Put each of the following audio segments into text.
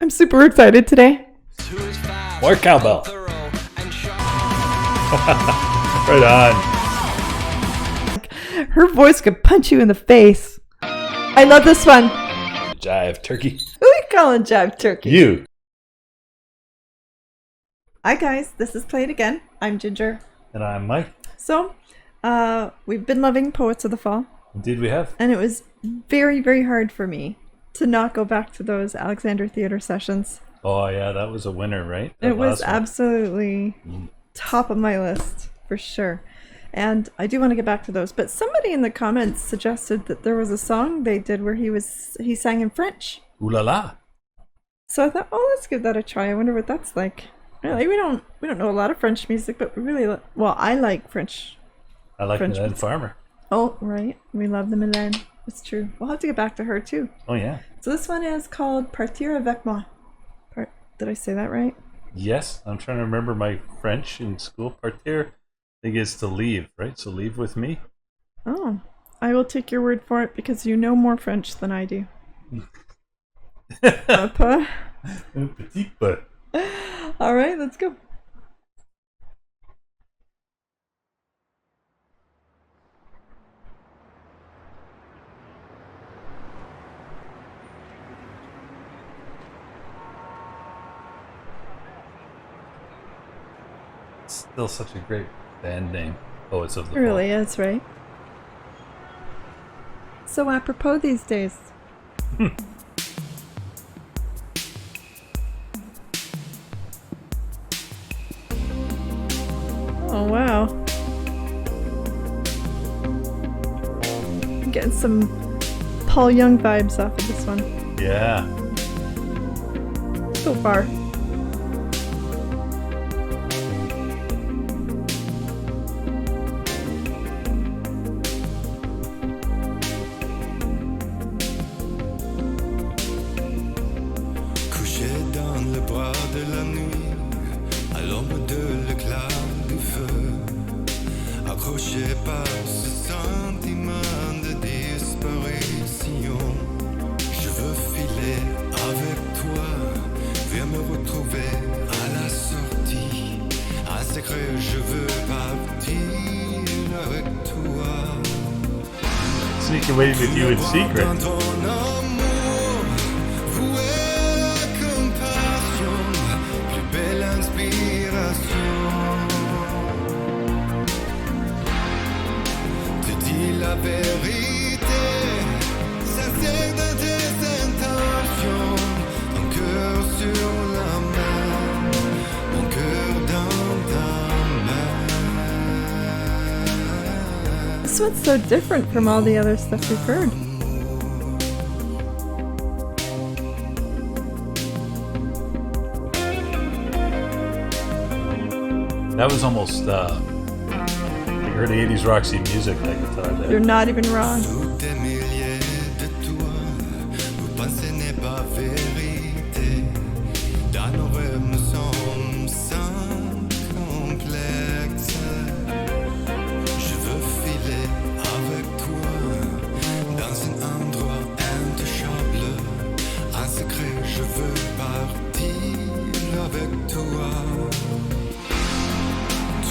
I'm super excited today. More cowbell. Right on. Her voice could punch you in the face. I love this one. Jive turkey. Who are you calling Jive Turkey? You. Hi guys, this is Play It Again. I'm Ginger. And I'm Mike. So, we've been loving Poets of the Fall. Indeed we have. And it was very, very hard for me to not go back to those Alexander Theatre sessions. Oh yeah, that was a winner, right? It was absolutely top of my list, for sure. And I do want to get back to those. But somebody in the comments suggested that there was a song they did where he sang in French. Ooh la la. So I thought, oh, let's give that a try. I wonder what that's like. Really, we don't know a lot of French music, but we really I like French. I like French Milan music. Farmer. Oh, right. We love the Milan. It's true. We'll have to get back to her too. Oh yeah. So this one is called Partir Avec Moi. Did I say that right? Yes, I'm trying to remember my French in school. Partir, I think it's to leave, right? So leave with me. Oh, I will take your word for it because you know more French than I do. Papa. Un petit peu. All right, let's go. Still such a great band name. Poets of the It really is, right? So apropos these days. Oh, wow. I'm getting some Paul Young vibes off of this one. Yeah. So far. Couché dans le bras de la nuit, à l'ombre de l'éclat du feu, accroché par ce sentiment de disparition. Je veux filer avec toi, viens me retrouver à la sortie. Un secret, je veux partir avec toi. Sneak away with you in secret. Dans ton amour, voué la compassion, plus belle inspiration. Te dis la vérité, sincère dans tes intentions. Ton cœur sur la main, mon cœur dans ta main. This one's so different from all the other stuff we've heard. That was almost like early 80s Roxy music, I could tell that. You're not even wrong. Sous des milliers de toits, vos pensées n'est pas vérité. Dans nos rêves, nous sommes sans complexe. Je veux filer avec toi dans un endroit intouchable. Un secret, je veux partir avec toi.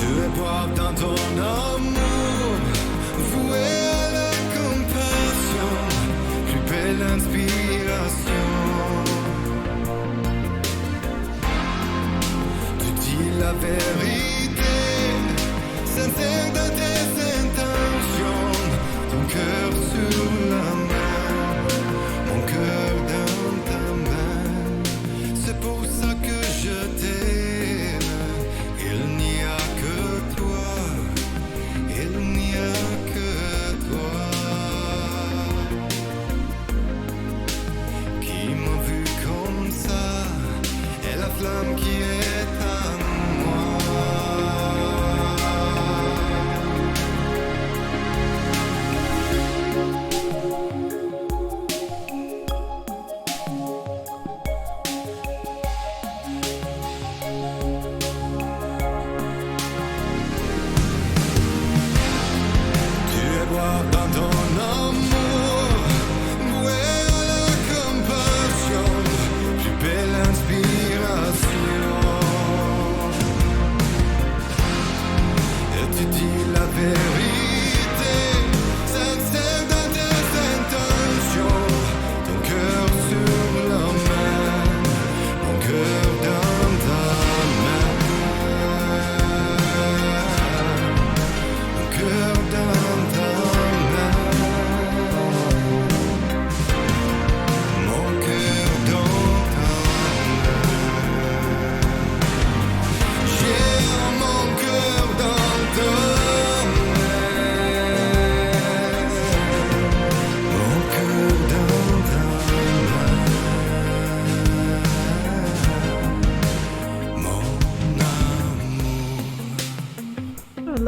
Tu es boire dans ton amour, voué à la compassion, plus belle inspiration. Tu dis la vérité, sincère dans tes intentions. Ton cœur sur la main, mon cœur dans ta main. C'est pour ça que je t'aime. Il n'y a que toi, il n'y a que toi qui m'a vu comme ça, et la flamme qui est en moi.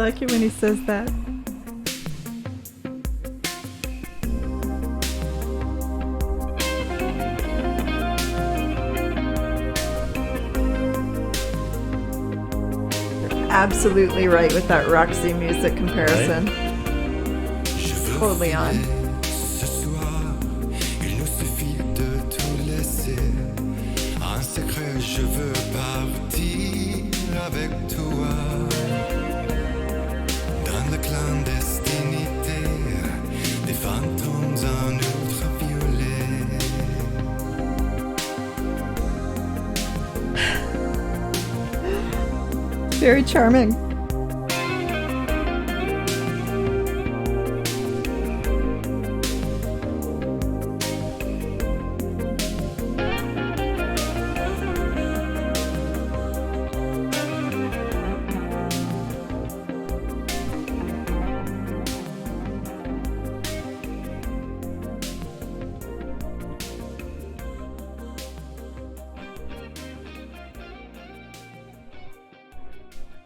like it when he says that. You're absolutely right with that Roxy Music comparison. Je veux Totally on. filer ce soir, il nous suffit de tout laisser. Un secret, je veux partir avec toi. Dans la clandestinité, des fantômes en ultraviolet. Very charming.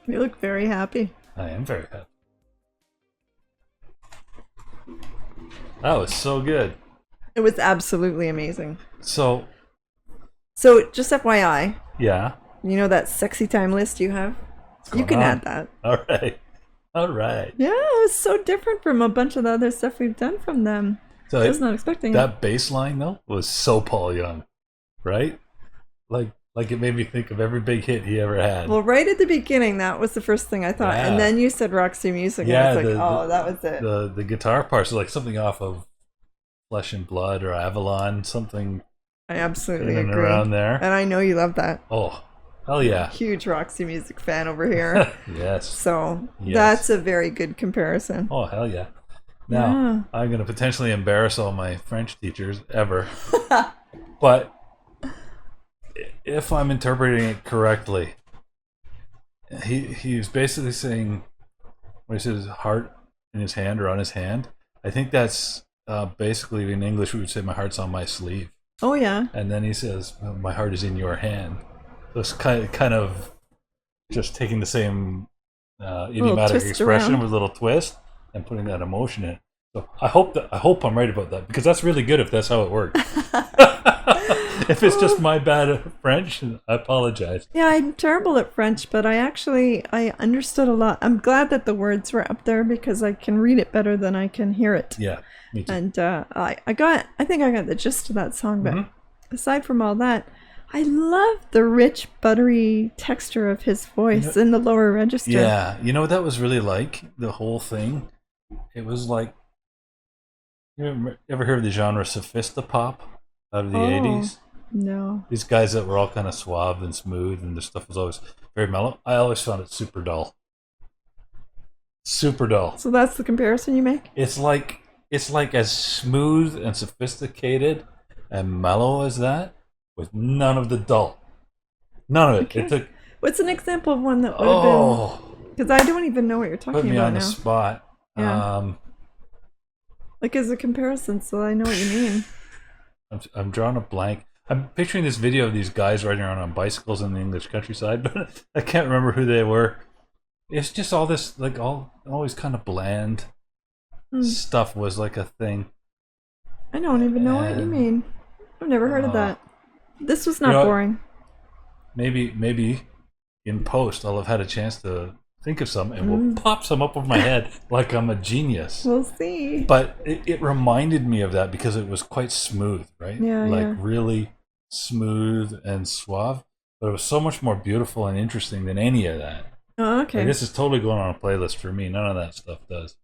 You look very happy. I am very happy. That was so good. It was absolutely amazing. So, So, just FYI, yeah. you know that sexy time list you have? You going can on? add that. All right. All right. Yeah, it was so different from a bunch of the other stuff we've done from them. So I was not expecting it. that bass line, though, was so Paul Young, right? Like it made me think of every big hit he ever had. Well, right at the beginning, that was the first thing I thought. Yeah. And then you said Roxy Music. Yeah, and I was like, that was it. The guitar parts are like something off of Flesh and Blood or Avalon, something I absolutely in and agree. around there. And I know you love that. Oh, hell yeah. Huge Roxy Music fan over here. Yes. So Yes. that's a very good comparison. Oh, hell yeah. Now, I'm going to potentially embarrass all my French teachers ever. But if I'm interpreting it correctly, he was basically saying, when he says heart in his hand or on his hand, I think that's basically in English we would say my heart's on my sleeve. Oh, yeah. And then he says, my heart is in your hand. So it's kind of just taking the same idiomatic twist expression around. with a little twist and putting that emotion in. So I hope I'm right about that, because that's really good if that's how it works. If it's just my bad French, I apologize. Yeah, I'm terrible at French, but I understood a lot. I'm glad that the words were up there because I can read it better than I can hear it. Yeah, me too. And I think I got the gist of that song, but Mm-hmm. aside from all that, I love the rich, buttery texture of his voice in the lower register. Yeah, you know what that was really like? The whole thing? It was like, you ever heard of the genre sophistopop of the 80s? No. These guys that were all kind of suave and smooth, and their stuff was always very mellow. I always found it super dull. Super dull. So that's the comparison you make? It's like as smooth and sophisticated and mellow as that, with none of the dull. None of it. Okay. It took. What's an example of one that would have been? Because I don't even know what you're Put talking me about on now. the spot. Yeah. Like as a comparison, so I know what you mean. I'm drawing a blank. I'm picturing this video of these guys riding around on bicycles in the English countryside, but I can't remember who they were. It's just all this, like, always kind of bland stuff was like a thing. I don't even know what you mean. I've never heard of that. This was not boring. Maybe in post I'll have had a chance to think of some and we'll pop some up over my head like I'm a genius. We'll see. But it reminded me of that because it was quite smooth, right? Yeah, like really smooth and suave. But it was so much more beautiful and interesting than any of that. Oh, okay. Like, this is totally going on a playlist for me. None of that stuff does.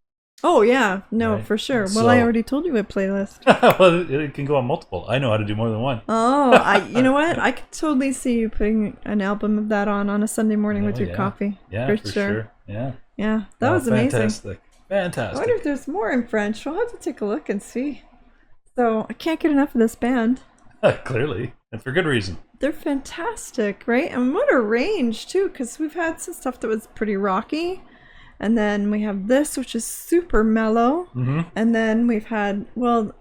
Oh, yeah. No, Right. for sure. So- Well, I already told you what playlist. Well, it can go on multiple. I know how to do more than one. Oh, you know what? I could totally see you putting an album of that on a Sunday morning with Oh, your yeah. coffee. Yeah, for sure. sure. Yeah. Yeah, that Oh, was amazing. Fantastic. I Fantastic. wonder if there's more in French. We'll have to take a look and see. So I can't get enough of this band. Clearly. And for good reason. They're fantastic, right? And what a range, too, because we've had some stuff that was pretty rocky. And then we have this, which is super mellow. Mm-hmm. And then we've had, well,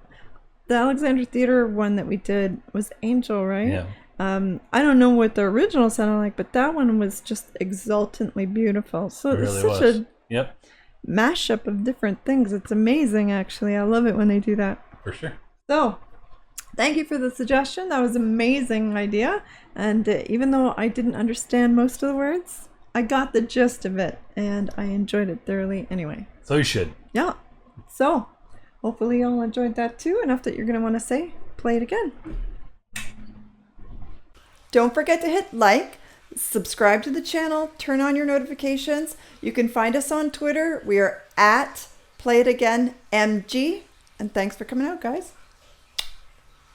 the Alexandra Theater one that we did was Angel, right? Yeah. I don't know what the original sounded like, but that one was just exultantly beautiful. So It it's really such was. a Yep. mashup of different things. It's amazing, actually. I love it when they do that. For sure. So, thank you for the suggestion. That was an amazing idea. And even though I didn't understand most of the words, I got the gist of it, and I enjoyed it thoroughly anyway. So you should. Yeah. So, hopefully you all enjoyed that too, enough that you're going to want to say, play it again. Don't forget to hit like, subscribe to the channel, turn on your notifications. You can find us on Twitter. We are at PlayItAgainMG. And thanks for coming out, guys.